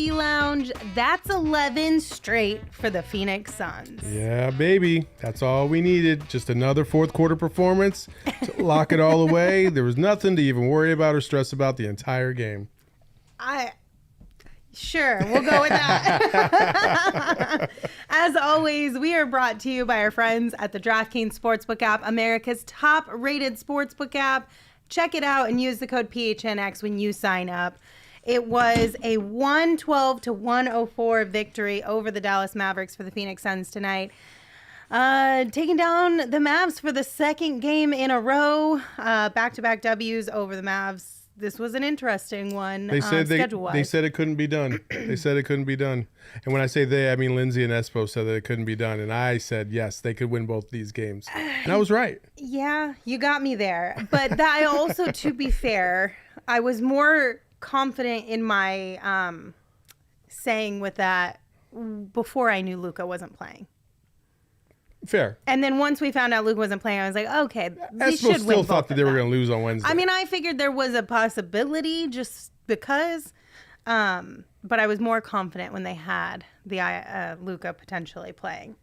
T Lounge. That's 11 straight for the Phoenix Suns. Yeah, baby. That's all we needed. Just another fourth quarter performance to lock it all away. There was nothing to even worry about or stress about the entire game. Sure, we'll go with that. As always, we are brought to you by our friends at the DraftKings Sportsbook app, America's top-rated sportsbook app. Check it out and use the code PHNX when you sign up. It was a 112-104 victory over the Dallas Mavericks for the Phoenix Suns tonight. Taking down the Mavs for the second game in a row. Back-to-back W's over the Mavs. This was an interesting one. They said schedule-wise. they said it couldn't be done. They said it couldn't be done. And when I say they, I mean Lindsey and Espo said that it couldn't be done. And I said, yes, they could win both these games. And I was right. Yeah, you got me there. But I also, to be fair, I was more confident in my saying with that before I knew Luka wasn't playing. Fair. And then once we found out Luke wasn't playing, I was like, okay, they should Espo win still both thought that of they were them. going to lose on Wednesday. I mean, I figured there was a possibility just because, but I was more confident when they had the Luka potentially playing.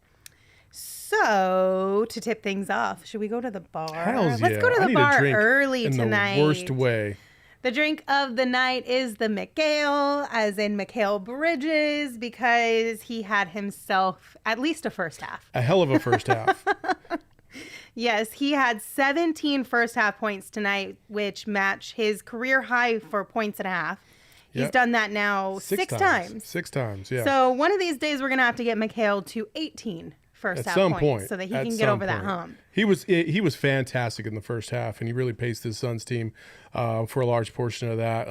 So to tip things off, should we go to the bar? Hells Let's yeah. go to I the need bar a drink early in tonight. the worst way. The drink of the night is the Mikal, as in Mikal Bridges, because he had himself at least a first half. A hell of a first half. Yes, he had 17 first half points tonight, which match his career high for points and a half. He's Yep. done that now six times. 6 times, yeah. So one of these days we're going to have to get Mikal to 18 first At half some points point, so that he at can get some over that point. hump. He was fantastic in the first half, and he really paced his Suns team for a large portion of that.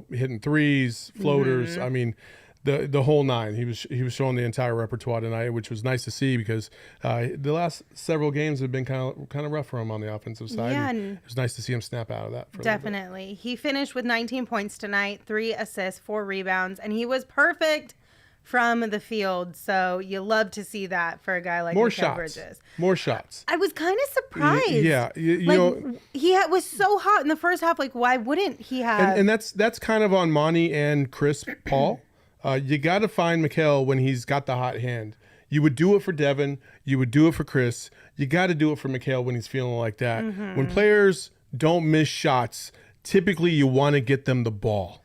Hitting threes, floaters. Mm-hmm. I mean, the whole nine. He was showing the entire repertoire tonight, which was nice to see because the last several games have been kind of rough for him on the offensive side. Yeah, and it was nice to see him snap out of that. For Definitely. He finished with 19 points tonight, 3 assists, 4 rebounds, and he was perfect from the field. So you love to see that for a guy like Mikal Bridges. More shots. I was kind of surprised. Yeah, he was so hot in the first half. Like, why wouldn't he have? And that's kind of on Monty and Chris Paul. You got to find Mikal when he's got the hot hand. You would do it for Devin. You would do it for Chris. You got to do it for Mikal when he's feeling like that. Mm-hmm. When players don't miss shots, typically you want to get them the ball.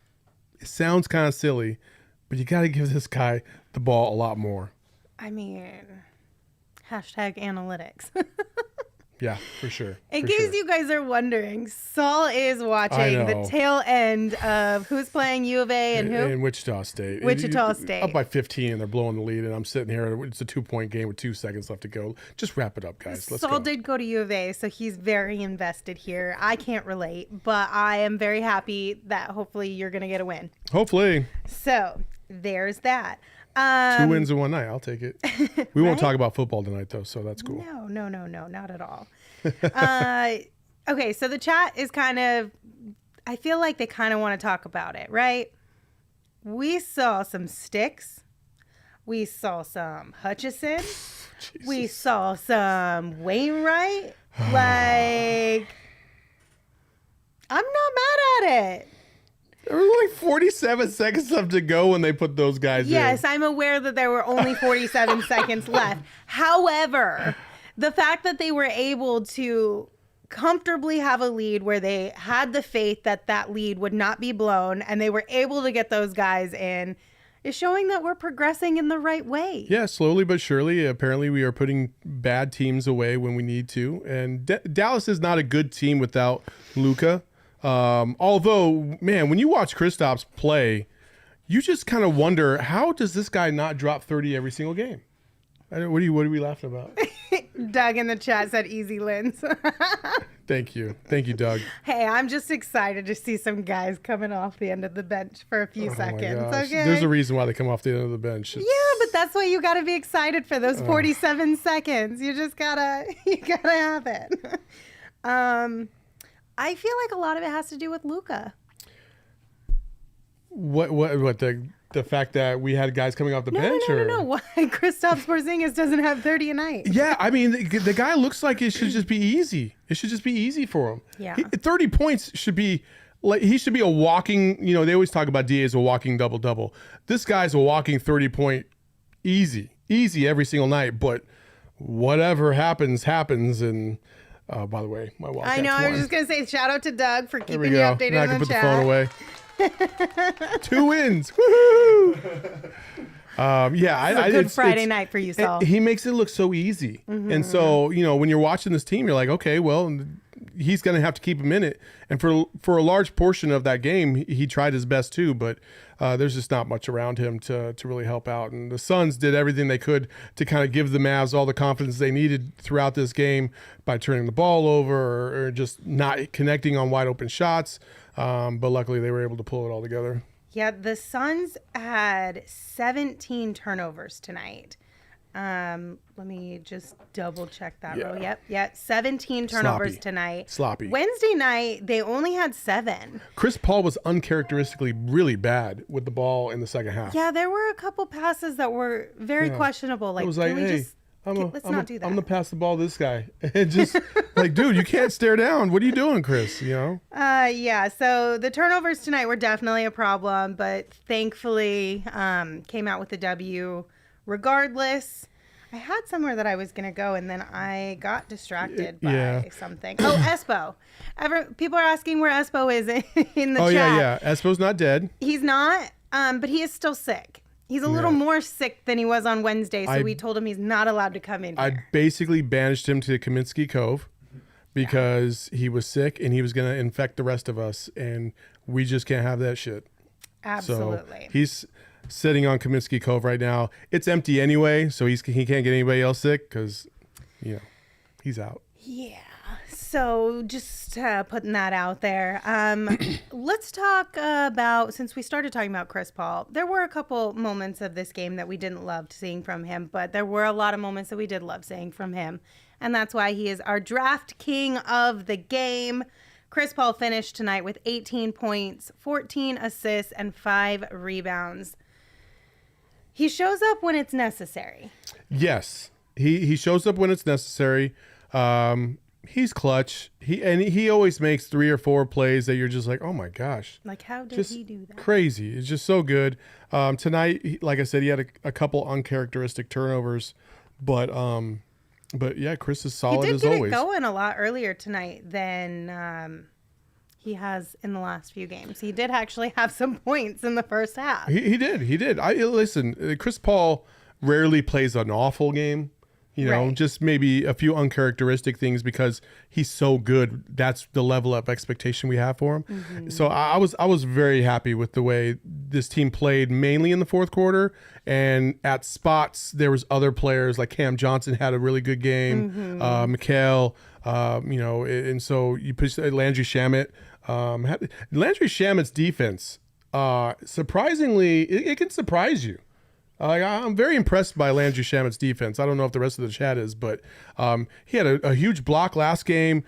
It sounds kind of silly, but you got to give this guy the ball a lot more. I mean, #analytics. Yeah, for sure. In case you guys are wondering, Saul is watching the tail end of who's playing U of A and who? In Wichita State. Wichita State. Up by 15, and they're blowing the lead, and I'm sitting here. It's a 2-point game with 2 seconds left to go. Just wrap it up, guys. Let's Saul go. did go to U of A, so he's very invested here. I can't relate, but I am very happy that hopefully you're going to get a win. Hopefully. So there's that. 2 wins in one night. I'll take it. We won't talk about football tonight, though, so that's cool. No, not at all. Okay, so the chat is I feel like they kind of want to talk about it, right? We saw some Sticks. We saw some Hutchison. We saw some Wainwright. I'm not mad at it. There was like 47 seconds left to go when they put those guys in. Yes, I'm aware that there were only 47 seconds left. However, the fact that they were able to comfortably have a lead where they had the faith that that lead would not be blown and they were able to get those guys in is showing that we're progressing in the right way. Yeah, slowly but surely. Apparently, we are putting bad teams away when we need to. And Dallas is not a good team without Luka. Although, man, when you watch Kristaps play, you just kind of wonder, how does this guy not drop 30 every single game? What are we laughing about? Doug in the chat said easy Lins. Thank you, Doug. Hey, I'm just excited to see some guys coming off the end of the bench for a few seconds. My gosh. Okay. There's a reason why they come off the end of the bench. Yeah, but that's why you got to be excited for those 47 seconds. You just gotta have it. I feel like a lot of it has to do with Luka. What the fact that we had guys coming off the bench? No. Why Kristaps Porzingis doesn't have 30 a night? Yeah, I mean, the guy looks like it should just be easy. It should just be easy for him. Yeah. 30 points should be like he should be a walking, they always talk about DA as a walking double-double. This guy's a walking 30-point easy every single night, but whatever happens. And by the way, my Wildcats I know, won. I was just going to say shout out to Doug for There we keeping you go. updated Now I on can the put chat. the phone away. 2 wins. Woohoo! It's a good Friday night for you, Saul. He makes it look so easy. And so, when you're watching this team, you're like, okay, well, he's going to have to keep him in it. And for a large portion of that game, he tried his best too, but there's just not much around him to really help out. And the Suns did everything they could to kind of give the Mavs all the confidence they needed throughout this game by turning the ball over or just not connecting on wide open shots. But luckily they were able to pull it all together. Yeah, the Suns had 17 turnovers tonight. Let me just double check that. Yeah. Yep. 17 turnovers Sloppy. tonight. Sloppy. Wednesday night, they only had 7. Chris Paul was uncharacteristically really bad with the ball in the second half. Yeah, there were a couple passes that were very questionable. Like, it was like, can we hey, just let's I'm not do that. I'm gonna pass the ball to this guy. And just like, dude, you can't stare down. What are you doing, Chris? Yeah. So the turnovers tonight were definitely a problem, but thankfully came out with the W regardless. I had somewhere that I was going to go, and then I got distracted by something. Oh, Espo. People are asking where Espo is in the chat. Yeah. Espo's not dead. He's not, but he is still sick. He's a little more sick than he was on Wednesday, so we told him he's not allowed to come in here. I basically banished him to Kaminsky Cove because he was sick, and he was going to infect the rest of us, and we just can't have that shit. Absolutely. So he's sitting on Kaminsky Cove right now. It's empty anyway, so he can't get anybody else sick because, he's out. Yeah. So just putting that out there. Let's talk about, since we started talking about Chris Paul, there were a couple moments of this game that we didn't love seeing from him, but there were a lot of moments that we did love seeing from him. And that's why he is our draft king of the game. Chris Paul finished tonight with 18 points, 14 assists, and 5 rebounds. He shows up when it's necessary. Yes, he shows up when it's necessary. He's clutch. He always makes 3 or 4 plays that you're just like, oh my gosh. Like, how did he do that? Crazy. It's just so good. Tonight, like I said, he had a couple uncharacteristic turnovers, but yeah, Chris is solid as always. He did get it going a lot earlier tonight than he has in the last few games. He did actually have some points in the first half. He did. Listen, Chris Paul rarely plays an awful game. Just maybe a few uncharacteristic things because he's so good. That's the level of expectation we have for him. Mm-hmm. So I was very happy with the way this team played, mainly in the fourth quarter. And at spots, there was other players like Cam Johnson had a really good game. Mm-hmm. Mikal, and so you put Landry Shamet. Landry Shamet's defense, surprisingly, it can surprise you. I'm very impressed by Landry Shamet's defense. I don't know if the rest of the chat is, but he had a huge block last game.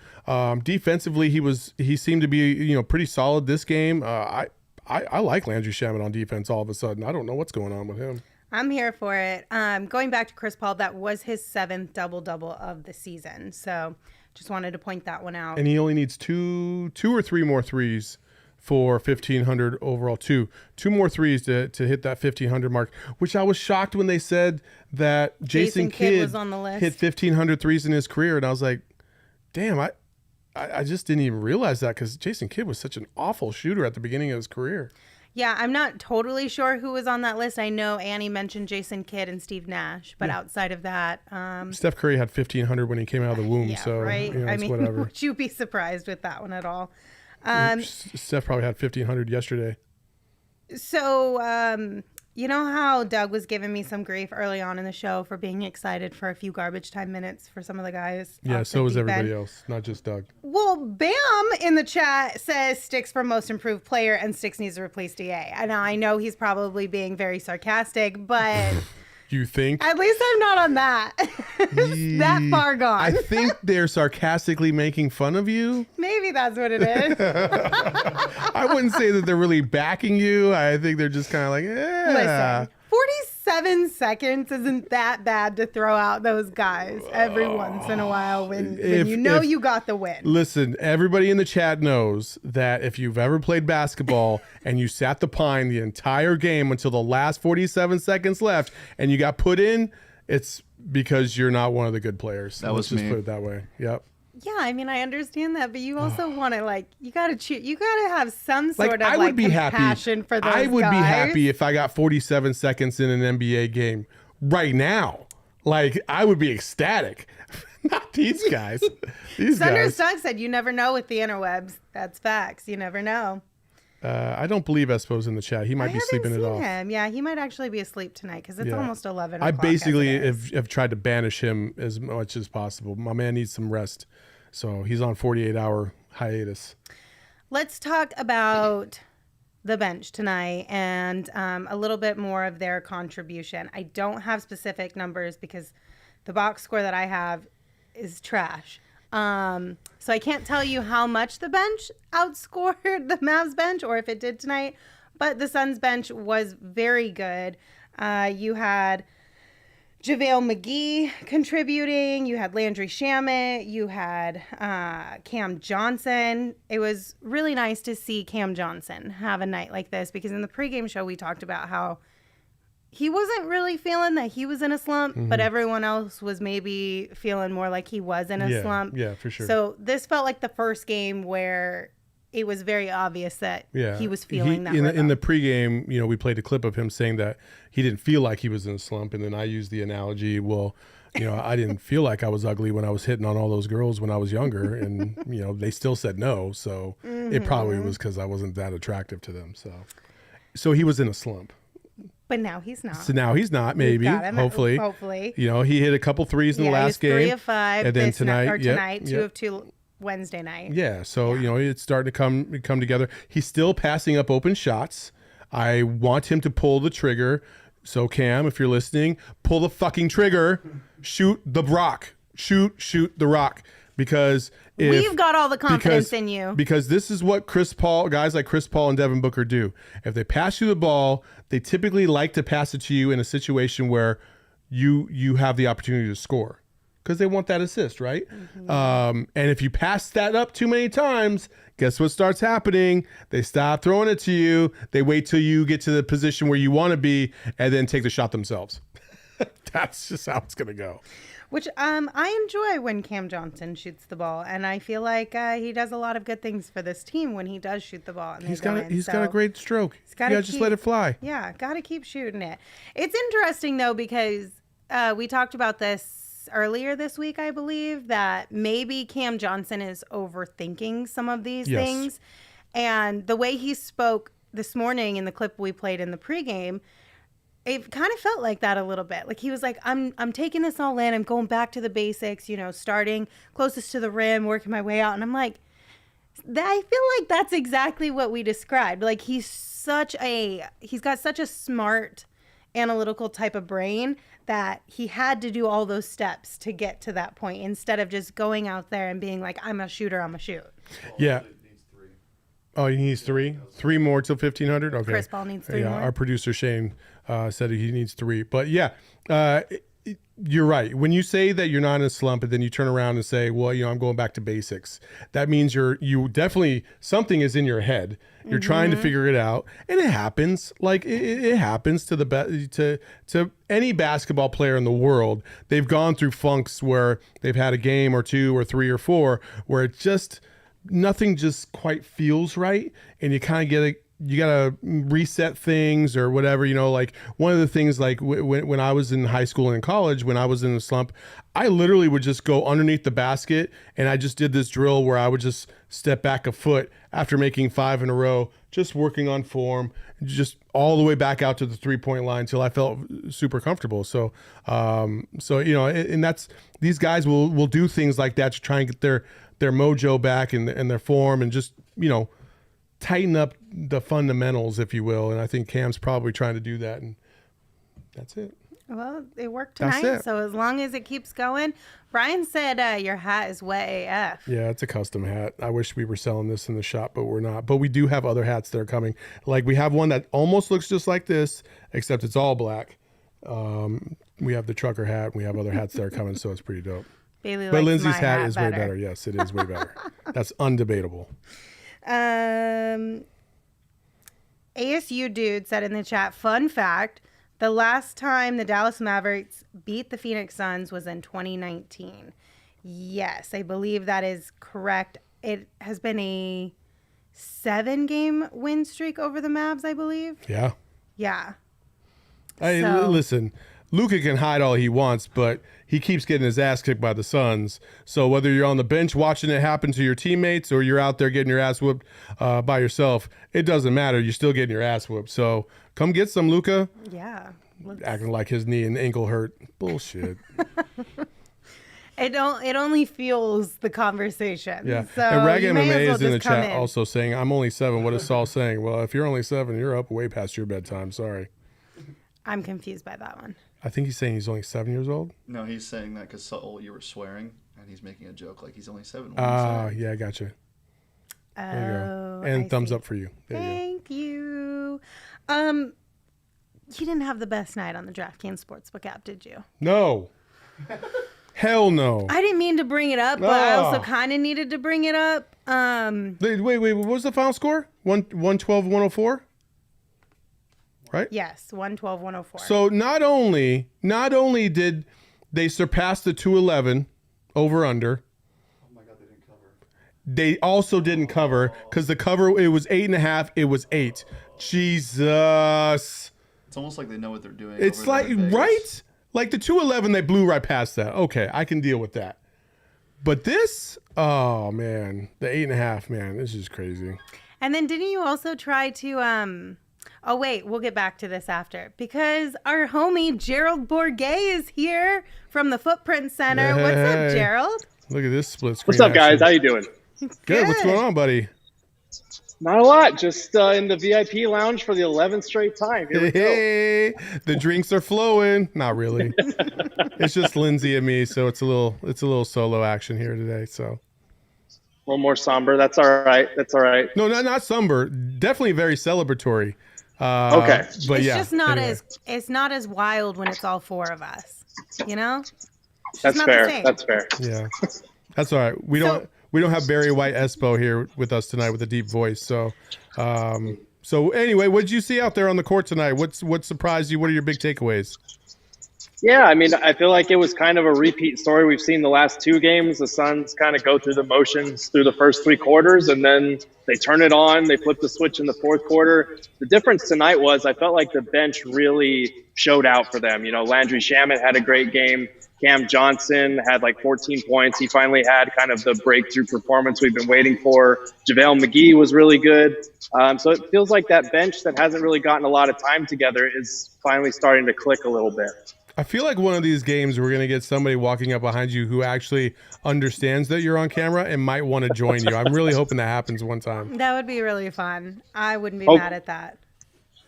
Defensively, he seemed to be pretty solid this game. I like Landry Shamet on defense all of a sudden. I don't know what's going on with him. I'm here for it. Going back to Chris Paul, that was his 7th double-double of the season. So just wanted to point that one out. And he only needs two or three more threes for 1,500 overall. Two more threes to hit that 1,500 mark, which I was shocked when they said that Jason Kidd was on the list. Hit 1,500 threes in his career. And I was like, damn, I just didn't even realize that because Jason Kidd was such an awful shooter at the beginning of his career. Yeah, I'm not totally sure who was on that list. I know Annie mentioned Jason Kidd and Steve Nash, but outside of that... Steph Curry had 1,500 when he came out of the womb, right? Whatever. Would you be surprised with that one at all? Steph probably had 1,500 yesterday. So, you know how Doug was giving me some grief early on in the show for being excited for a few garbage time minutes for some of the guys? Yeah, so was everybody else, not just Doug. Well, Bam in the chat says Sticks for most improved player and Sticks needs to replace DA. And I know he's probably being very sarcastic, but... You think? At least I'm not on that. That far gone. I think they're sarcastically making fun of you. Maybe that's what it is. I wouldn't say that they're really backing you. I think they're just kind of like, yeah. Listen, 7 seconds isn't that bad to throw out those guys every once in a while when you got the win. Listen, everybody in the chat knows that if you've ever played basketball and you sat the pine the entire game until the last 47 seconds left and you got put in, it's because you're not one of the good players. Let's just put it that way. Yep. Yeah, I mean, I understand that, but you also want to, you got to choose. You got to have some sort of, compassion for those guys. I would be happy if I got 47 seconds in an NBA game right now. I would be ecstatic. Not these guys. Thunder Stunk said, you never know with the interwebs. That's facts. You never know. I don't believe Espo's in the chat. He might be sleeping it off. Him. Yeah, he might actually be asleep tonight because it's almost 11 o'clock. I basically have tried to banish him as much as possible. My man needs some rest. So he's on 48-hour hiatus. Let's talk about the bench tonight and a little bit more of their contribution. I don't have specific numbers because the box score that I have is trash. So I can't tell you how much the bench outscored the Mavs bench or if it did tonight, but the Suns bench was very good. You had JaVale McGee contributing. You had Landry Shamet. You had Cam Johnson. It was really nice to see Cam Johnson have a night like this because in the pregame show we talked about how he wasn't really feeling that he was in a slump, but everyone else was maybe feeling more like he was in a slump. Yeah, for sure. So this felt like the first game where it was very obvious that he was feeling that. In the pregame, we played a clip of him saying that he didn't feel like he was in a slump, and then I used the analogy, I didn't feel like I was ugly when I was hitting on all those girls when I was younger, and they still said no, so it probably was because I wasn't that attractive to them. So he was in a slump. But now he's not. So now he's not, maybe, hopefully. He hit a couple threes in the last game. 3 of 5 and then tonight, 2 of 2 Wednesday night. Yeah, so it's starting to come together. He's still passing up open shots. I want him to pull the trigger. So Cam, if you're listening, pull the fucking trigger. Shoot the rock. Shoot the rock. Because we've got all the confidence in you. Because this is what guys like Chris Paul and Devin Booker do. If they pass you the ball, they typically like to pass it to you in a situation where you have the opportunity to score. Because they want that assist, right? And if you pass that up too many times, guess what starts happening? They stop throwing it to you. They wait till you get to the position where you want to be and then take the shot themselves. That's just how it's going to go. Which I enjoy when Cam Johnson shoots the ball, and I feel like he does a lot of good things for this team when he does shoot the ball. And he's got a great stroke. You gotta just let it fly. Yeah, got to keep shooting it. It's interesting though because we talked about this earlier this week, I believe, that maybe Cam Johnson is overthinking some of these things, and the way he spoke this morning in the clip we played in the pregame. It kind of felt like that a little bit. Like he was like, I'm taking this all in. I'm going back to the basics, starting closest to the rim, working my way out. And I'm like, I feel like that's exactly what we described. Like he's got such a smart, analytical type of brain that he had to do all those steps to get to that point instead of just going out there and being like, I'm a shooter, I'm a shoot. Yeah. Oh, he needs 3? 3 more till 1,500? Okay. Chris Paul needs 3 more. Our producer, Shane, said he needs 3. But you're right. When you say that you're not in a slump and then you turn around and say, well, I'm going back to basics, that means you definitely, something is in your head. You're trying to figure it out. And it happens. Like it happens to to any basketball player in the world. They've gone through funks where they've had a game or 2 or 3 or 4 where it just... nothing just quite feels right, and you kind of you gotta reset things or whatever. Like one of the things, like when I was in high school and in college, when I was in a slump, I literally would just go underneath the basket, and I just did this drill where I would just step back a foot after making 5 in a row, just working on form, just all the way back out to the 3-point line until I felt super comfortable. So and that's, these guys will do things like that to try and get their mojo back and their form and just, tighten up the fundamentals, if you will. And I think Cam's probably trying to do that. And that's it. Well, it worked tonight. So as long as it keeps going. Brian said your hat is way AF. Yeah, it's a custom hat. I wish we were selling this in the shop, but we're not. But we do have other hats that are coming. Like we have one that almost looks just like this, except it's all black. We have the trucker hat. And we have other hats that are coming, so it's pretty dope. Bailey But likes Lindsay's my hat is better. way better. Yes, it is way better. That's undebatable. ASU dude said in the chat, fun fact, the last time the Dallas Mavericks beat the Phoenix Suns was in 2019. Yes, I believe that is correct. It has been a 7-game win streak over the Mavs, I believe. Yeah. Yeah. Listen, Luka can hide all he wants, but he keeps getting his ass kicked by the Suns. So whether you're on the bench watching it happen to your teammates or you're out there getting your ass whooped by yourself, it doesn't matter. You're still getting your ass whooped. So come get some, Luka. Yeah. Acting like his knee and ankle hurt. Bullshit. It only fuels the conversation. Yeah. So and Rag you may MMA as well is in the just come chat in. also saying, I'm only 7. What is Saul saying? Well, if you're only 7, you're up way past your bedtime. Sorry. I'm confused by that one. I think he's saying he's only 7 years old. No, he's saying that because Saul, you were swearing, and he's making a joke like he's only 7. Yeah, I got you. There you go. And thumbs up for you. There Thank you. You didn't have the best night on the DraftKings Sportsbook app, did you? No. Hell no. I didn't mean to bring it up, but I also kind of needed to bring it up. Wait, what was the final score? 112-104? Right? Yes, 112-104. So not only did they surpass the 211 over under. Oh my God, they didn't cover. They also didn't cover because the cover, it was 8.5. It was 8. Jesus. It's almost like they know what they're doing. It's over like, there in Vegas. right? Like the 211, they blew right past that. Okay, I can deal with that. But this, oh man, the 8.5, man, this is crazy. And then didn't you also try to, oh wait, we'll get back to this after. Because our homie Gerald Bourget is here from the Footprint Center. What's up, Hey. Gerald? Look at this split screen. What's up, guys? action. How you doing? Good. What's going on, buddy? Not a lot. Just in the VIP lounge for the 11th straight time. Here we go. Hey, the drinks are flowing. Not really. It's just Lindsey and me, so it's a little solo action here today. So A little more somber. That's all right. That's all right. no, not somber. Definitely very celebratory. Okay. But It's yeah, just not anyway. it's not as wild when it's all 4 of us. You know? It's just That's not the fair. same. That's fair. Yeah, that's all right. We don't have Barry White Espo here with us tonight with a deep voice. So, so anyway, what did you see out there on the court tonight? What surprised you? What are your big takeaways? Yeah, I mean, I feel like it was kind of a repeat story we've seen the last 2 games. The Suns kind of go through the motions through the first 3 quarters, and then they turn it on. They flip the switch in the 4th quarter. The difference tonight was I felt like the bench really showed out for them. You know, Landry Shamet had a great game. Cam Johnson had like 14 points. He finally had kind of the breakthrough performance we've been waiting for. JaVale McGee was really good. So it feels like that bench that hasn't really gotten a lot of time together is finally starting to click a little bit. I feel like one of these games we're going to get somebody walking up behind you who actually understands that you're on camera and might want to join you. I'm really hoping that happens one time. That would be really fun. I wouldn't be Oh. mad at that.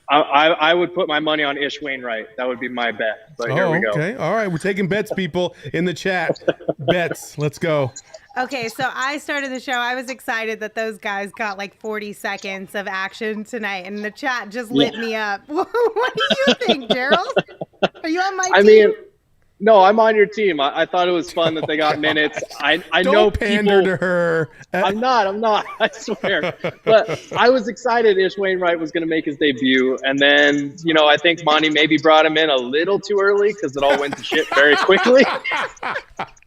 I would put my money on Ish Wainwright. That would be my bet. But here we go. Okay. All right. We're taking bets, people, in the chat. Bets. Let's go. Okay, so I started the show. I was excited that those guys got like 40 seconds of action tonight, and the chat just lit me up. What do you think, Gerald? Are you on my I team? mean, no, I'm on your team. I thought it was fun that they got minutes. I Don't know pander people. to her. I'm not. I swear. But I was excited Ish Wainwright was going to make his debut. And then, you know, I think Monty maybe brought him in a little too early because it all went to shit very quickly.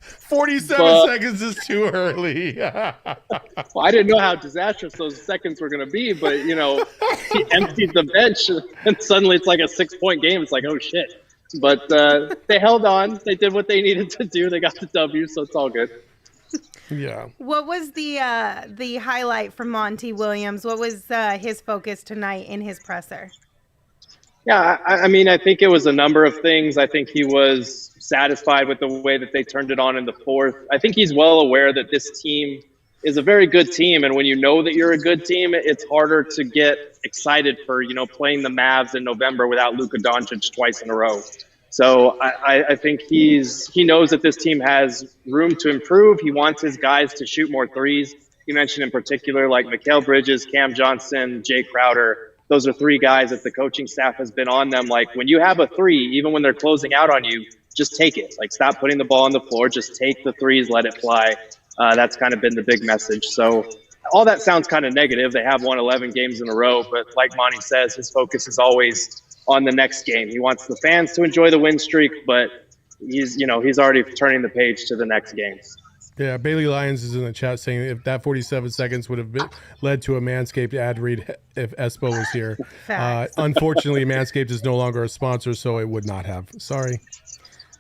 47 seconds is too early. Well, I didn't know how disastrous those seconds were going to be. But, you know, he emptied the bench and suddenly it's like a 6-point game. It's like, oh, shit. But they held on. They did what they needed to do. They got the W, so it's all good. Yeah. What was the highlight from Monty Williams? What was his focus tonight in his presser? Yeah, I mean, I think it was a number of things. I think he was satisfied with the way that they turned it on in the 4th. I think he's well aware that this team is a very good team. And when you know that you're a good team, it's harder to get excited for, you know, playing the Mavs in November without Luka Doncic twice in a row. So I think he knows that this team has room to improve. He wants his guys to shoot more threes. You mentioned in particular like Mikal Bridges, Cam Johnson, Jay Crowder. those are three guys that the coaching staff has been on them. Like, when you have a three, even when they're closing out on you, just take it. Like, stop putting the ball on the floor. Just take the threes, let it fly. That's kind of been the big message. So all that sounds kind of negative. They have won 11 games in a row, but like Monty says, his focus is always on the next game. He wants the fans to enjoy the win streak, but he's already turning the page to the next game. Yeah, Bailey Lyons is in the chat saying if that 47 seconds would have led to a Manscaped ad read if Espo was here. Unfortunately, Manscaped is no longer a sponsor, so it would not have. Sorry.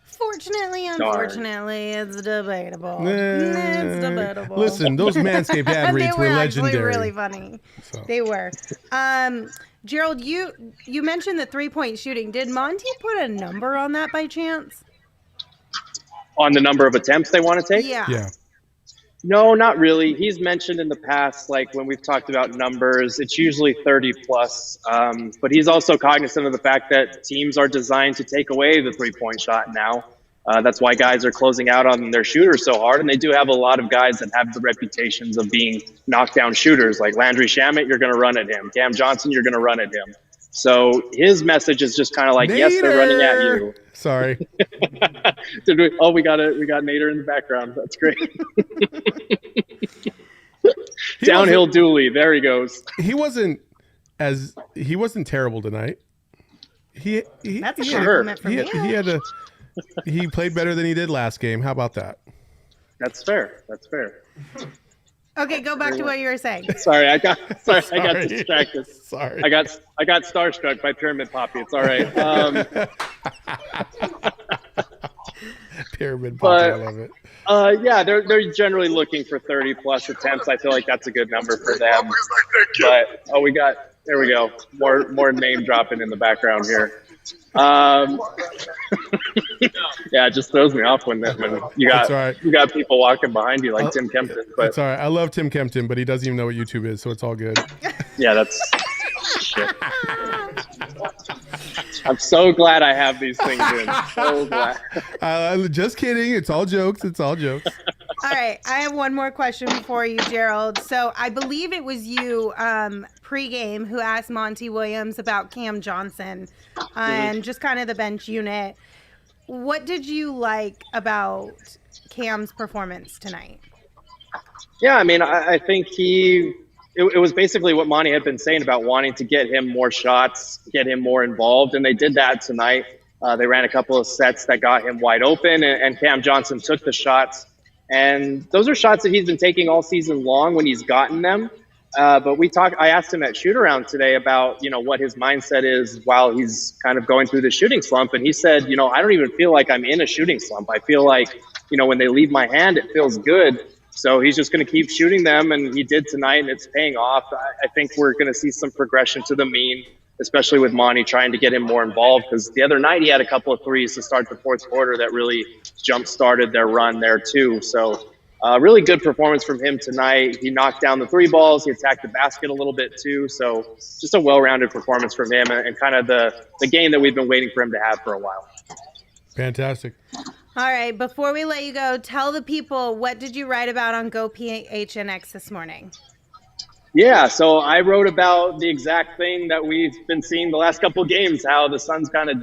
Fortunately, unfortunately, it's debatable. It's debatable. Listen, those Manscaped ad reads were legendary. They were really funny. So. They were. Gerald, you mentioned the 3-point shooting. Did Monty put a number on that by chance? On the number of attempts they want to take? Yeah. No, not really. He's mentioned in the past, like when we've talked about numbers, it's usually 30 plus. But he's also cognizant of the fact that teams are designed to take away the 3-point shot now. That's why guys are closing out on their shooters so hard. And they do have a lot of guys that have the reputations of being knockdown shooters. Like Landry Shamet, you're going to run at him. Cam Johnson, you're going to run at him. So his message is just kind of like, Nader! Yes, they're running at you. Sorry. We got Nader in the background. That's great. Downhill Dooley. There he goes. He wasn't terrible tonight. That's a compliment for me. He played better than he did last game. How about that? That's fair. Okay, go back to what you were saying. Sorry, I got distracted. Sorry. I got starstruck by Pyramid Poppy. It's all right. Pyramid Poppy, I love it. Yeah, they're generally looking for 30 plus attempts. I feel like that's a good number for them. But there we go. More name dropping in the background here. Yeah, it just throws me off when you got people walking behind you like Tim Kempton. But it's all right. I love Tim Kempton, but he doesn't even know what YouTube is, so it's all good. Yeah, that's shit. I'm so glad I have these things in. So glad. Just kidding. It's all jokes. All right. I have one more question for you, Gerald. So I believe it was you pregame who asked Monty Williams about Cam Johnson and just kind of the bench unit. What did you like about Cam's performance tonight? Yeah, I mean, I think it was basically what Monty had been saying about wanting to get him more shots, get him more involved, and they did that tonight. They ran a couple of sets that got him wide open, and Cam Johnson took the shots. And those are shots that he's been taking all season long when he's gotten them. But I asked him at shoot-around today about, what his mindset is while he's kind of going through the shooting slump. And he said, I don't even feel like I'm in a shooting slump. I feel like, when they leave my hand, it feels good. So he's just going to keep shooting them. And he did tonight, and it's paying off. I think we're going to see some progression to the mean, especially with Monty trying to get him more involved. Because the other night he had a couple of threes to start the fourth quarter that really jump-started their run there too. So really good performance from him tonight. He knocked down the three balls. He attacked the basket a little bit too. So just a well-rounded performance from him and kind of the game that we've been waiting for him to have for a while. Fantastic. All right. Before we let you go, tell the people, what did you write about on Go PHNX this morning? Yeah, so I wrote about the exact thing that we've been seeing the last couple of games, how the Suns kind of,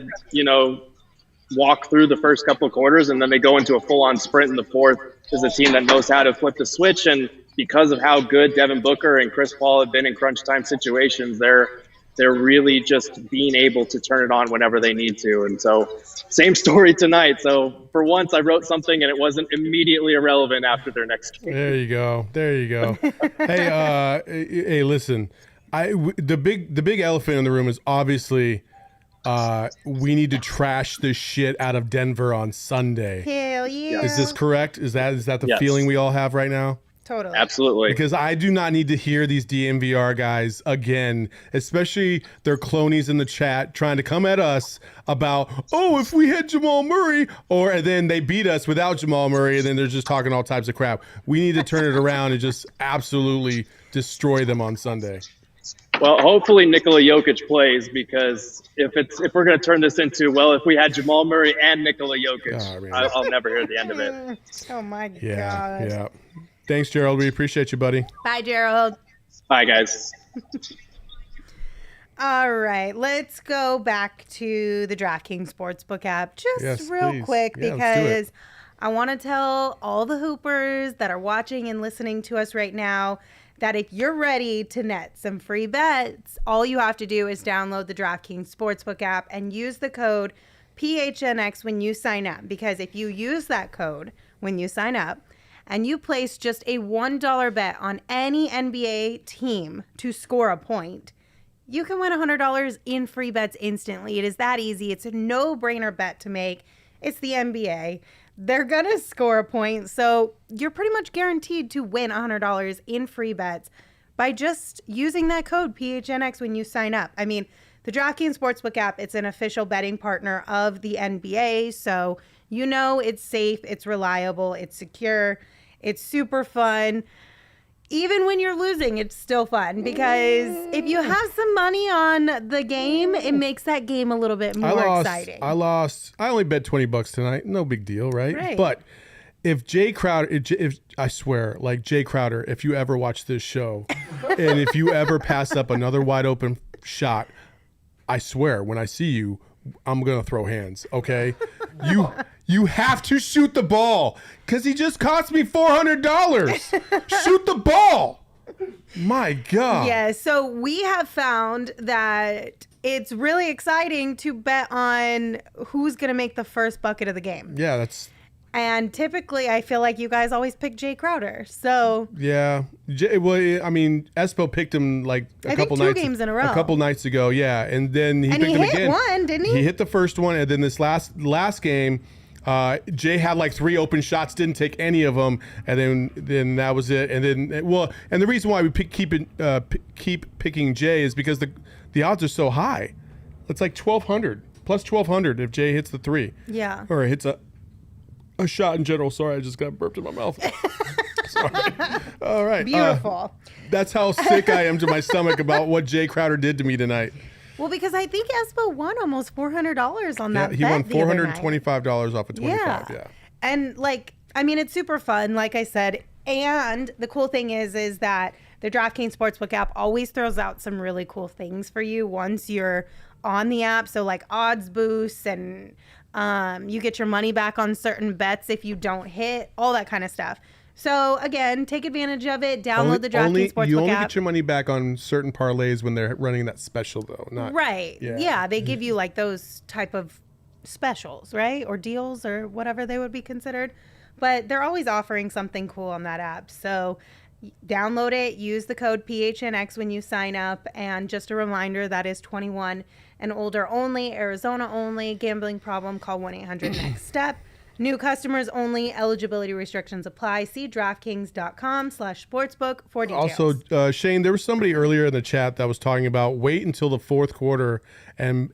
walk through the first couple of quarters and then they go into a full-on sprint in the fourth. Is a team that knows how to flip the switch, and because of how good Devin Booker and Chris Paul have been in crunch time situations, they're really just being able to turn it on whenever they need to. And so same story tonight. So for once I wrote something and it wasn't immediately irrelevant after their next game. There you go. Hey, listen, the big elephant in the room is obviously we need to trash the shit out of Denver on Sunday. Hell yeah. Is this correct? Is that the Yes. feeling we all have right now? Totally. Absolutely. Because I do not need to hear these DMVR guys again, especially their clonies in the chat trying to come at us about, if we had Jamal Murray, and then they beat us without Jamal Murray, and then they're just talking all types of crap. We need to turn it around and just absolutely destroy them on Sunday. Well, hopefully Nikola Jokic plays, because if we're going to turn this into, if we had Jamal Murray and Nikola Jokic, I'll never hear the end of it. Oh my God. Yeah. Thanks, Gerald. We appreciate you, buddy. Bye, Gerald. Bye, guys. All right, let's go back to the DraftKings Sportsbook app just real please. quick Yeah, let's do it. because I want to tell all the hoopers that are watching and listening to us right now that if you're ready to net some free bets, all you have to do is download the DraftKings Sportsbook app and use the code PHNX when you sign up. Because if you use that code when you sign up and you place just a $1 bet on any NBA team to score a point, you can win $100 in free bets instantly. It is that easy. It's a no-brainer bet to make. It's the NBA. They're going to score a point, so you're pretty much guaranteed to win $100 in free bets by just using that code PHNX when you sign up. I mean, the DraftKings Sportsbook app, it's an official betting partner of the NBA, so you know it's safe, it's reliable, it's secure, it's super fun. Even when you're losing, it's still fun because if you have some money on the game, it makes that game a little bit more exciting. I only bet $20 tonight. No big deal, right? Right. But if Jay Crowder, if I swear, like Jay Crowder, if you ever watch this show and if you ever pass up another wide open shot, I swear, when I see you, I'm going to throw hands, okay? You have to shoot the ball because he just cost me $400. Shoot the ball. My God. Yeah, so we have found that it's really exciting to bet on who's going to make the first bucket of the game. Yeah, that's... And typically, I feel like you guys always pick Jay Crowder. So Yeah. Well, I mean, Espo picked him like a couple nights. 2 games in a row. A couple nights ago, yeah. And then he picked him hit again. one, didn't he? He hit the first one, and then this last game, Jay had like 3 open shots, didn't take any of them, and then that was it. And then and the reason why we keep picking Jay is because the odds are so high. It's like 1,200 plus 1,200 if Jay hits the 3. Yeah. Or hits a shot in general. Sorry, I just got burped in my mouth. Sorry. All right. Beautiful. That's how sick I am to my stomach about what Jay Crowder did to me tonight. Well, because I think Espo won almost $400 on that bet. He won the other night. $425 off of 25. Yeah. And it's super fun, like I said. And the cool thing is that the DraftKings Sportsbook app always throws out some really cool things for you once you're on the app. So like odds boosts and you get your money back on certain bets if you don't hit, all that kind of stuff. So again, take advantage of it. Download the DraftKings Sportsbook app. You only get your money back on certain parlays when they're running that special, though. Not right. Yeah, they give you like those type of specials, right? Or deals or whatever they would be considered. But they're always offering something cool on that app. So download it, use the code PHNX when you sign up. And just a reminder, that is 21 and older only, Arizona only. Gambling problem, call 1-800-NEXT-STEP. New customers only. Eligibility restrictions apply. See DraftKings.com/sportsbook for details. Also, Shane, there was somebody earlier in the chat that was talking about wait until the fourth quarter and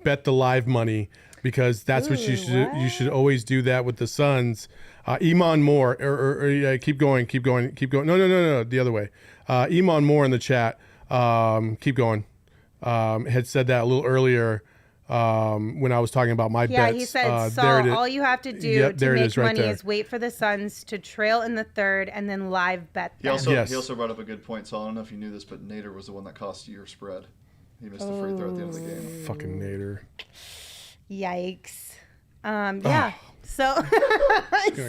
bet the live money because that's what you should always do that with the Suns. Iman Moore, keep going. No, the other way. Iman Moore in the chat, keep going, had said that a little earlier. When I was talking about my bets. Yeah, he said, Saul, all you have to do to make money right is wait for the Suns to trail in the third and then live bet them. He also brought up a good point, Saul. I don't know if you knew this, but Nader was the one that cost you your spread. He missed a free throw at the end of the game. Fucking Nader. Yikes. Yeah. So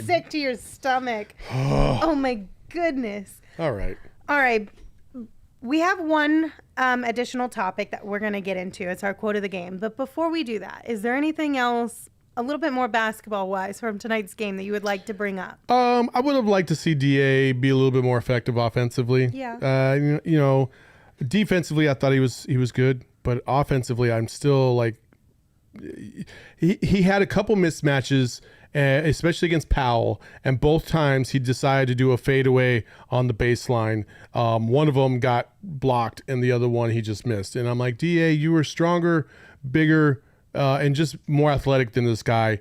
sick to your stomach. Oh my goodness. All right. We have one additional topic that we're going to get into. It's our quote of the game. But before we do that, is there anything else a little bit more basketball-wise from tonight's game that you would like to bring up? I would have liked to see DA be a little bit more effective offensively. Yeah. Defensively, I thought he was good. But offensively, I'm still like... He had a couple mismatches, especially against Powell, and both times he decided to do a fadeaway on the baseline. One of them got blocked, and the other one he just missed. And I'm like, DA, you were stronger, bigger, and just more athletic than this guy.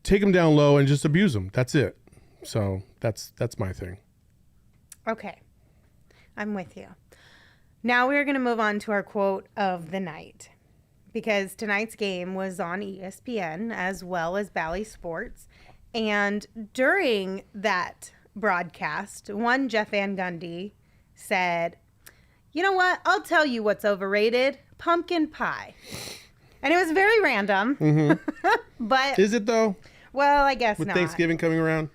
Take him down low and just abuse him. That's it. So that's my thing. Okay, I'm with you. Now we're going to move on to our quote of the night. Because tonight's game was on ESPN as well as Bally Sports. And during that broadcast, one Jeff Van Gundy said, You know what? I'll tell you what's overrated. Pumpkin pie. And it was very random. Mm-hmm. But Is it though? well, I guess With not. Thanksgiving coming around?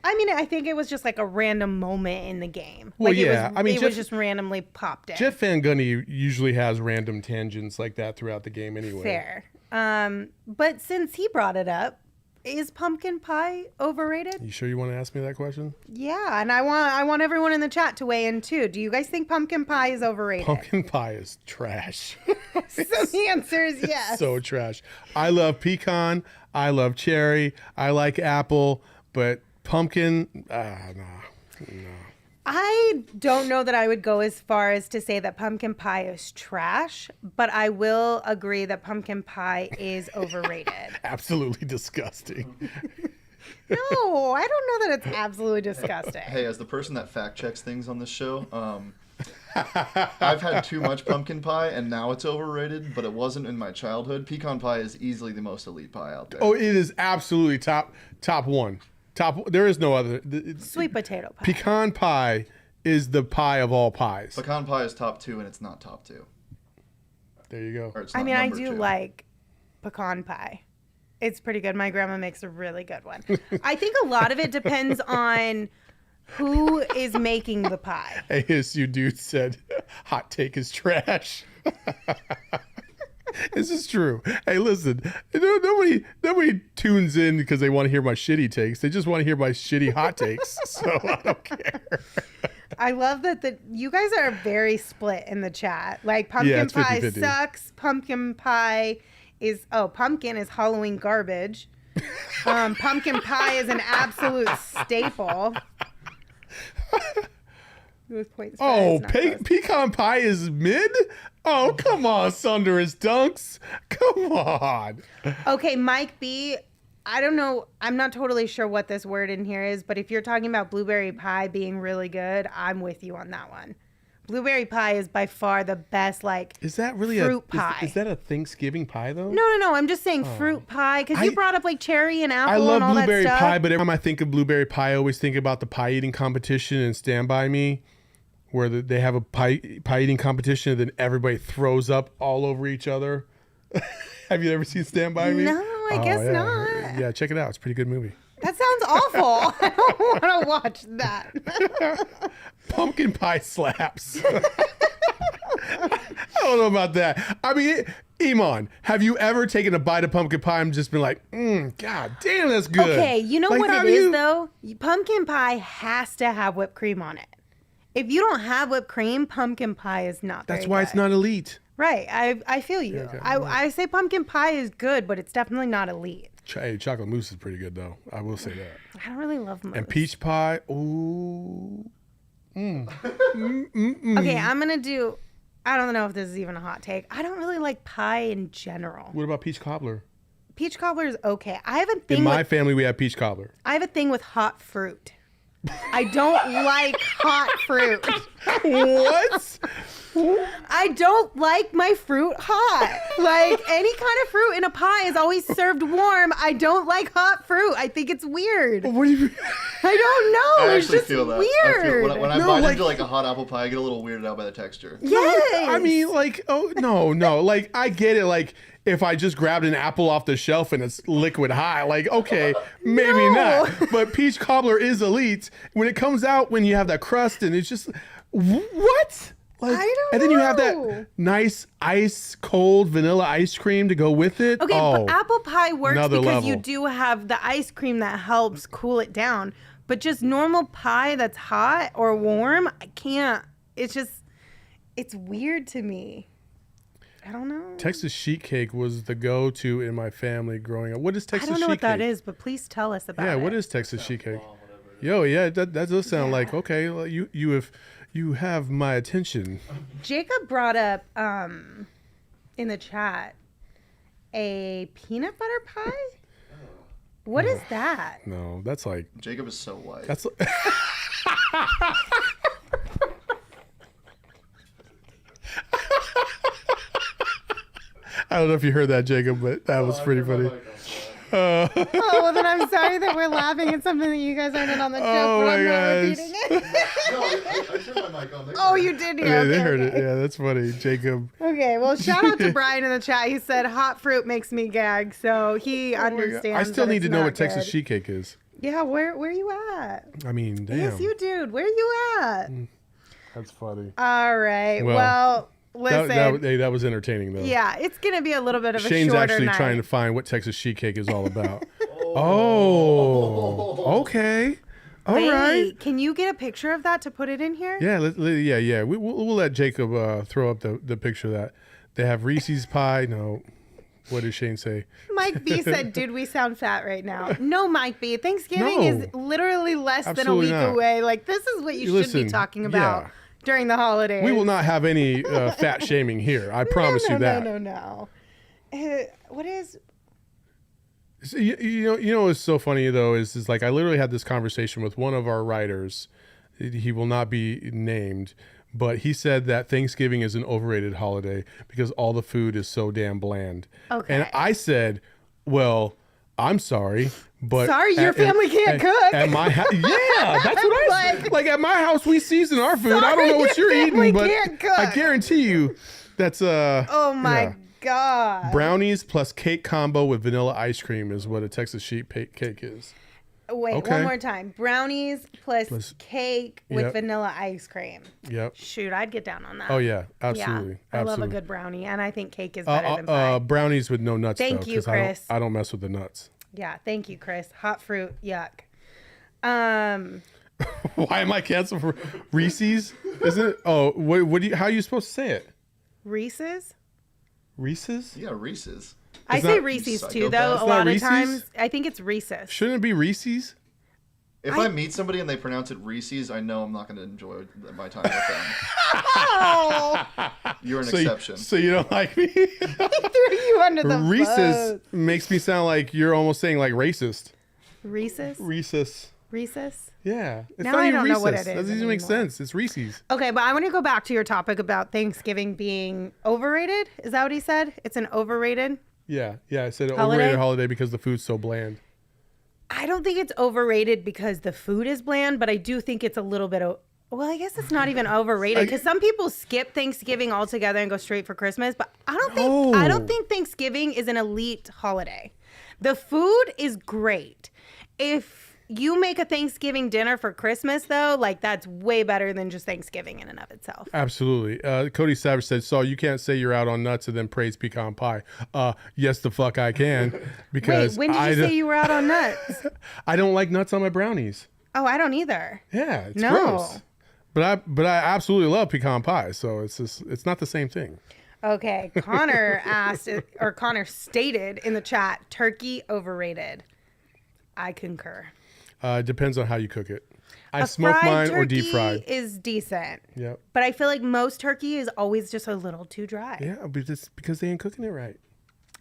I mean, I think it was just like a random moment in the game. Well, like yeah. It was, I mean, it was just randomly popped in. Jeff Van Gundy usually has random tangents like that throughout the game anyway. Fair. But since he brought it up, is pumpkin pie overrated? You sure you want to ask me that question? Yeah, and I want everyone in the chat to weigh in too. Do you guys think pumpkin pie is overrated? Pumpkin pie is trash. So the answer is yes. So trash. I love pecan. I love cherry. I like apple. But pumpkin, no. I don't know that I would go as far as to say that pumpkin pie is trash, but I will agree that pumpkin pie is overrated. Absolutely disgusting. No, I don't know that it's absolutely disgusting. Hey, as the person that fact checks things on this show, I've had too much pumpkin pie, and now it's overrated, but it wasn't in my childhood. Pecan pie is easily the most elite pie out there. Oh, it is absolutely top one. There is no other. Sweet potato pie. Pecan pie is the pie of all pies. Pecan pie is top 2, and it's not top 2. There you go. Or it's I not mean, I number do 2. like pecan pie. It's pretty good. My grandma makes a really good one. I think a lot of it depends on who is making the pie. ASU dude said, "Hot take is trash." This is true. Hey, listen, nobody tunes in because they want to hear my shitty takes. They just want to hear my shitty hot takes. So I don't care. I love that you guys are very split in the chat. Like pumpkin it's pie 50-50. sucks. Pumpkin pie is pumpkin is Halloween garbage. Pumpkin pie is an absolute staple. Oh, pecan pie is mid? Oh, come on, Thunderous Dunks. Come on. Okay, Mike B. I don't know. I'm not totally sure what this word in here is, but if you're talking about blueberry pie being really good, I'm with you on that one. Blueberry pie is by far the best, Is that really fruit pie. Is that a Thanksgiving pie, though? No. I'm just saying fruit pie because you brought up cherry and apple I love and all blueberry that stuff. pie, but every time I think of blueberry pie, I always think about the pie eating competition in Stand By Me, where they have a pie eating competition and then everybody throws up all over each other. Have you ever seen Stand By Me? No, I guess yeah. not. Yeah, check it out. It's a pretty good movie. That sounds awful. I don't want to watch that. Pumpkin pie slaps. I don't know about that. I mean, Iman, have you ever taken a bite of pumpkin pie and just been like, God damn, that's good? Okay, you know what it is, though? Pumpkin pie has to have whipped cream on it. If you don't have whipped cream, pumpkin pie is not very That's why good. it's not elite. Right. I feel you. Okay. I say pumpkin pie is good, but it's definitely not elite. Hey, chocolate mousse is pretty good, though. I will say that. I don't really love mousse. And peach pie, ooh. Okay, I'm going to do... I don't know if this is even a hot take. I don't really like pie in general. What about peach cobbler? Peach cobbler is okay. I have a thing In my family, we have peach cobbler. I have a thing with hot fruit. I don't like hot fruit. What? I don't like my fruit hot. Like any kind of fruit in a pie is always served warm. I don't like hot fruit. I think it's weird. What do you mean? I don't know. I It's actually just feel that. weird. When I bite into a hot apple pie, I get a little weirded out by the texture. Yes. I mean, no. Like, I get it. Like, if I just grabbed an apple off the shelf and it's liquid hot, okay, maybe not. But peach cobbler is elite. When it comes out, when you have that crust and it's just, what? I don't And then you have know. that nice ice cold vanilla ice cream to go with it. Okay, but apple pie works another because you level. do have the ice cream that helps cool it down. But just normal pie that's hot or warm, I can't. It's weird to me. I don't know. Texas sheet cake was the go-to in my family growing up. What is Texas sheet cake? I don't know what that is, but please tell us about it. Yeah, what is Texas sheet cake? Yo, yeah, that does sound like, okay, well, you have my attention. Jacob brought up in the chat a peanut butter pie. What is that? No, that's like Jacob is so white. that's. I don't know if you heard that, Jacob, but that was pretty funny. Oh, well, then I'm sorry that we're laughing at something that you guys aren't in on the joke, Oh but I'm my not gosh. repeating it. No, I turned my mic on. Oh, you did hear. Yeah, they Okay, heard okay. it. Yeah, that's funny. Jacob. Okay, well, shout out to Brian in the chat. He said hot fruit makes me gag, so he understands. I still that need it's to know not what Texas good. sheet cake is. Yeah, where you at? I mean, damn. Yes, you dude. Where you at? That's funny. All right. Well, Well, listen. That was entertaining, though. Yeah, it's gonna be a little bit of a Shane's shorter actually night. trying to find what Texas sheet cake is all about. Oh, okay. All Wait, right. can you get a picture of that to put it in here? Yeah, yeah. We'll let Jacob throw up the picture of that. They have Reese's pie. No. What did Shane say? Mike B said, dude, we sound fat right now. No, Mike B. Thanksgiving No. is literally less Absolutely than a week not. away. Like, this is what you should Listen, be talking about yeah. during the holidays. We will not have any fat shaming here. I promise you that. No. What is... So, you know what's so funny though is like I literally had this conversation with one of our writers. He will not be named, but he said that Thanksgiving is an overrated holiday because all the food is so damn bland. Okay. And I said, well, I'm sorry, but Sorry, your family can't cook. At my house, yeah, that's what I said. Like at my house, we season our food. I don't know what Sorry, you're your family eating, but can't cook. I guarantee you, that's Oh, my yeah. God. Brownies plus cake combo with vanilla ice cream is what a Texas sheet cake is. Wait, Okay. one more time. Brownies plus cake with Yep. vanilla ice cream. Yep. Shoot, I'd get down on that. Oh yeah, absolutely. Yeah, I love a Absolutely. good brownie, and I think cake is better than pie. Brownies with no nuts. Thank though, you, 'cause Chris. I don't mess with the nuts. Yeah, thank you, Chris. Hot fruit, yuck. Why am I canceled for Reese's? Isn't it? Oh, what do you? How are you supposed to say it? Reese's? Reese's? Yeah, Reese's. I It's say not- Reese's you too, psychopath. though. It's A not lot of Reese's? times, I think it's Reese's. Shouldn't it be Reese's? If I meet somebody and they pronounce it Reese's, I know I'm not going to enjoy my time with them. Oh, You're an So exception. so you don't like me? he threw you under the Reese's bus. makes me sound like you're almost saying like racist. Reese's? Reese's. Reese's? Yeah. It's Now not I even don't know Reese's. what it is That doesn't even make anymore. sense. It's Reese's. Okay, but I want to go back to your topic about Thanksgiving being overrated. Is that what he said? It's an overrated? Yeah. Yeah. I said Holiday? overrated holiday because the food's so bland. I don't think it's overrated because the food is bland, but I do think it's a little bit well, I guess it's not even overrated because some people skip Thanksgiving altogether and go straight for Christmas, but I don't think Thanksgiving is an elite holiday. The food is great. If you make a Thanksgiving dinner for Christmas though, like that's way better than just Thanksgiving in and of itself. Absolutely. Cody Savage said, Saul, you can't say you're out on nuts and then praise pecan pie. Yes, the fuck I can. Wait, Because when did you say you were out on nuts? I don't like nuts on my brownies. Oh, I don't either. Yeah, it's No. gross. But I absolutely love pecan pie, so it's not the same thing. Okay, Connor Connor stated in the chat, turkey overrated. I concur. Depends on how you cook it. I A smoke fried mine or deep turkey fried. is decent. Yep. But I feel like most turkey is always just a little too dry. Yeah, but it's because they ain't cooking it right.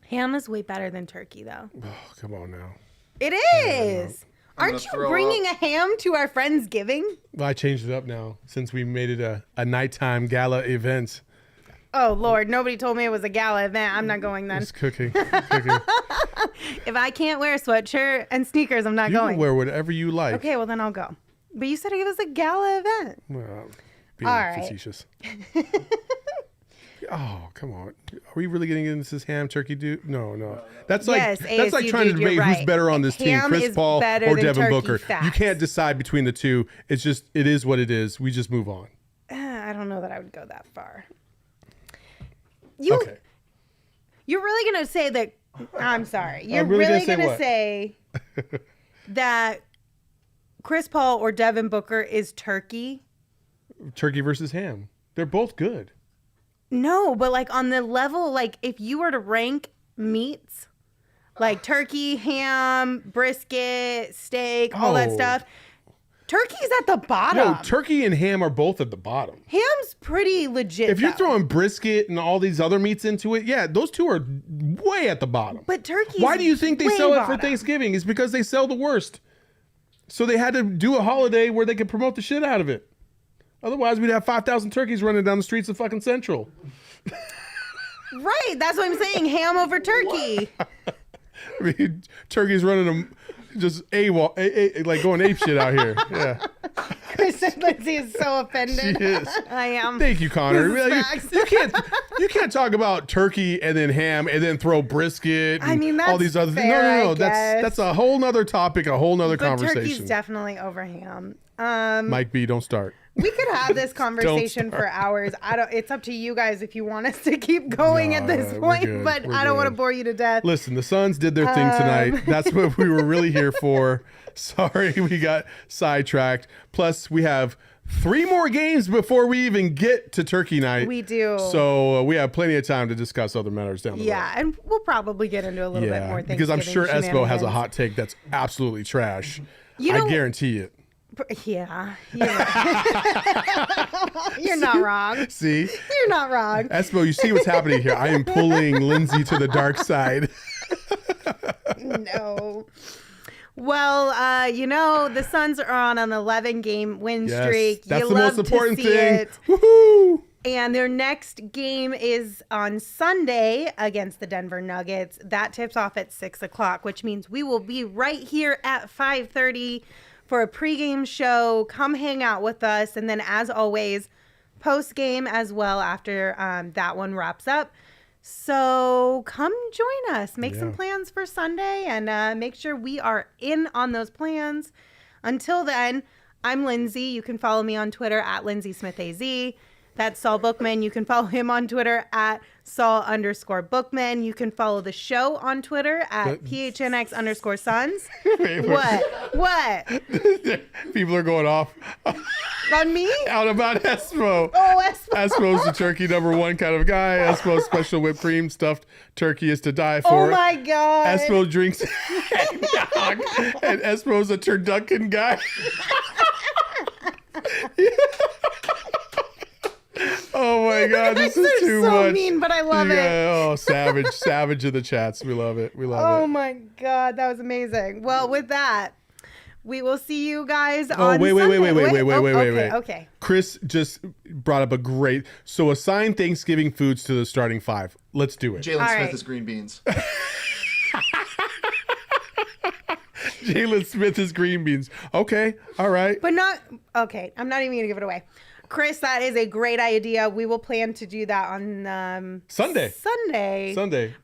Ham is way better than turkey, though. Oh, come on now. It is. I'm Aren't gonna you throw bringing a ham to our Friendsgiving? Well, I changed it up now since we made it a nighttime gala event. Oh, Lord. Nobody told me it was a gala event. I'm not going then. It's cooking. cooking. If I can't wear a sweatshirt and sneakers, I'm not You going. can wear whatever you like. Okay, well, then I'll go. But you said it was a gala event. Well, being All right. facetious. Oh, come on. Are we really getting into this ham turkey dude? No. That's like Yes, that's like ASU trying to dude, you're debate right. who's better on this team, Ham Chris is Paul better or than Devin turkey, Booker. You facts. can't decide between the two. It is what it is. We just move on. I don't know that I would go that far. Okay. You're really going to say that. I'm sorry. You're I'm really really gonna going to say that Chris Paul or Devin Booker is turkey? Turkey versus ham. They're both good. No, but like on the level, like if you were to rank meats, like turkey, ham, brisket, steak, all that Oh. stuff, turkey's at the bottom. No, turkey and ham are both at the bottom. Ham's pretty legit. If you're though. throwing brisket and all these other meats into it, yeah, those two are way at the bottom. But turkey's Why do you think they way sell it for bottom. Thanksgiving? It's because they sell the worst. So they had to do a holiday where they could promote the shit out of it. Otherwise, we'd have 5,000 turkeys running down the streets of fucking Central. Right, that's what I'm saying. Ham over turkey. I mean, turkeys running them just like going ape shit out here. Yeah. Chris said, Lindsay is so offended. She is. I am. Thank you, Connor. This is Really, facts. you can't talk about turkey and then ham and then throw brisket. And I mean, all that's these other things. fair, No. I guess. That's a whole nother topic, a whole nother But conversation. turkey's definitely over ham. Mike B, don't start. We could have this conversation for hours. It's up to you guys if you want us to keep going at this we're point, good. but We're I don't want to good. bore you to death. Listen, the Suns did their thing tonight. That's what we were really here for. Sorry, we got sidetracked. Plus, we have 3 more games before we even get to Turkey night. We do. So we have plenty of time to discuss other matters down the road. Yeah, and we'll probably get into a little bit more because I'm sure Thanksgiving Espo has a shenanigans. hot take that's absolutely trash. You know- I guarantee it. Yeah, you're not wrong. See? You're not wrong. Espo, you see what's happening here. I am pulling Lindsey to the dark side. No. Well, the Suns are on an 11-game win Yes, streak. that's You the love most important to see thing. it. Woohoo! And their next game is on Sunday against the Denver Nuggets. That tips off at 6 o'clock, which means we will be right here at 5:30 for a pregame show. Come hang out with us. And then, as always, postgame as well after that one wraps up. So come join us. Make some plans for Sunday and make sure we are in on those plans. Until then, I'm Lindsay. You can follow me on Twitter at LindsaySmithAZ. That's Saul Bookman. You can follow him on Twitter at Saul_Bookman. You can follow the show on Twitter at PHNX_Suns. What? People are going off On me? out about Espo. Oh, Espo. Espo's the turkey #1 kind of guy. Espo's special whipped cream stuffed turkey is to die Oh for. my God. Espo drinks eggnog, and Espo's a turducken guy. Oh my God, this is They're too so much. mean, but I love it. Oh, savage in the chats. We love it. We love Oh it. my God, that was amazing. Well, with that, we will see you guys Oh, on wait. Sunday. Okay. Chris just brought up a great. So assign Thanksgiving foods to the starting 5. Let's do it. Jalen All Smith right. is green beans. Jalen Smith is green beans. Okay. All right. But not, okay, I'm not even going to give it away. Chris, that is a great idea. We will plan to do that on Sunday. Sunday.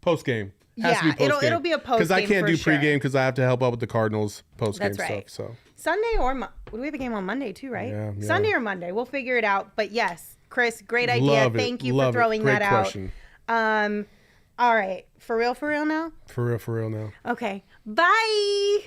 Post game. Yeah, it'll be a post because I game can't for do sure. pregame because I have to help out with the Cardinals post game That's right. stuff. So Sunday or we have a game on Monday too, right? Yeah. Sunday or Monday. We'll figure it out. But yes, Chris, great idea. Love it. Thank you Love for it. throwing Great that question. out. All right. For real now? For real now. Okay. Bye.